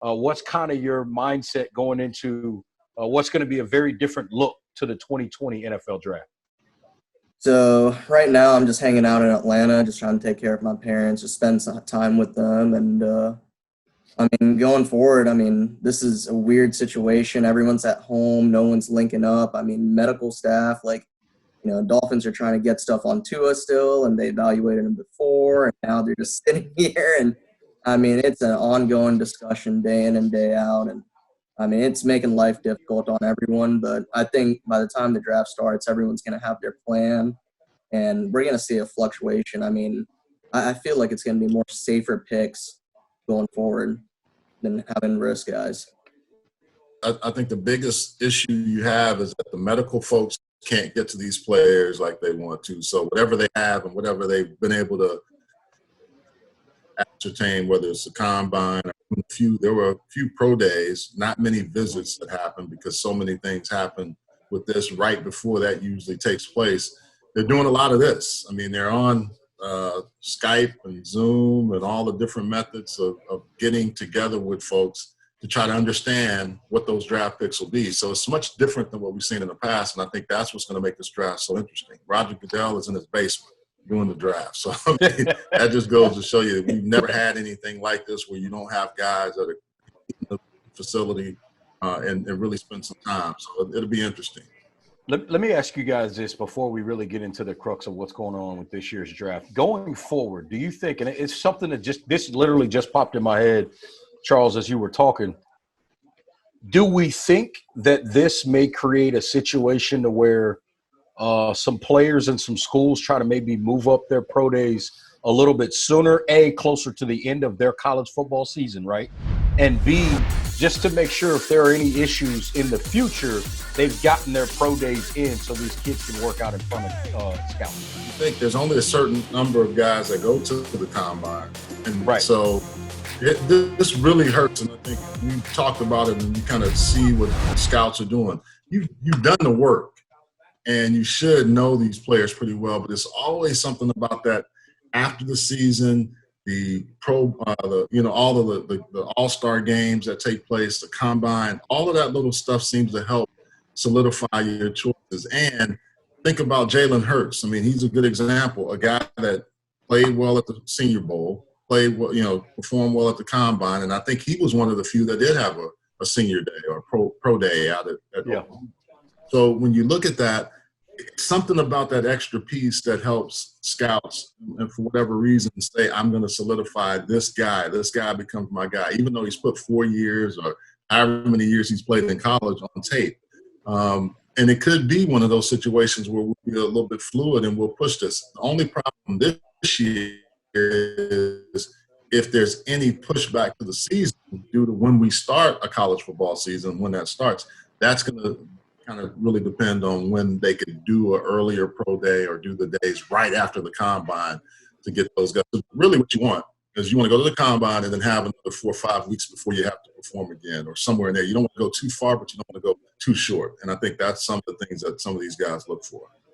what's kind of your mindset going into what's going to be a very different look to the 2020 NFL Draft? So right now I'm just hanging out in Atlanta, just trying to take care of my parents, just spend some time with them. And going forward, this is a weird situation. Everyone's at home. No one's linking up. Medical staff, Dolphins are trying to get stuff on Tua still, and they evaluated him before, and now they're just sitting here. And it's an ongoing discussion day in and day out. And it's making life difficult on everyone, but I think by the time the draft starts, everyone's going to have their plan, and we're going to see a fluctuation. I feel like it's going to be more safer picks going forward than having risk guys. I think the biggest issue you have is that the medical folks can't get to these players like they want to. So whatever they have and whatever they've been able to ascertain, whether it's a combine or there were a few pro days, not many visits that happened because so many things happen with this right before that usually takes place. They're doing a lot of this. They're on Skype and Zoom and all the different methods of getting together with folks to try to understand what those draft picks will be. So it's much different than what we've seen in the past, and I think that's what's going to make this draft so interesting. Roger Goodell is in his basement doing the draft. So that just goes to show you that we've never had anything like this where you don't have guys that are in the facility and really spend some time. So it'll be interesting. Let me ask you guys this before we really get into the crux of what's going on with this year's draft. Going forward, do you think, and it's something that this literally just popped in my head, Charles, as you were talking, do we think that this may create a situation to where some players and some schools try to maybe move up their pro days a little bit sooner, A, closer to the end of their college football season, right? And B, just to make sure if there are any issues in the future, they've gotten their pro days in so these kids can work out in front of scouts. I think there's only a certain number of guys that go to the combine. And right. So this really hurts, and I think we talked about it and you kind of see what scouts are doing. You've done the work. And you should know these players pretty well, but there's always something about that after the season, the all of the all-star games that take place, the combine, all of that little stuff seems to help solidify your choices. And think about Jalen Hurts. He's a good example, a guy that played well at the Senior Bowl, played well, performed well at the combine, and I think he was one of the few that did have a senior day or pro day out at Oklahoma. So when you look at that, it's something about that extra piece that helps scouts, and for whatever reason, say, I'm going to solidify this guy. This guy becomes my guy, even though he's put 4 years or however many years he's played in college on tape. And it could be one of those situations where we'll be a little bit fluid and we'll push this. The only problem this year is if there's any pushback to the season due to when we start a college football season, when that starts, that's going to kind of really depend on when they could do an earlier pro day or do the days right after the combine to get those guys. So really what you want is you want to go to the combine and then have another 4 or 5 weeks before you have to perform again or somewhere in there. You don't want to go too far, but you don't want to go too short. And I think that's some of the things that some of these guys look for.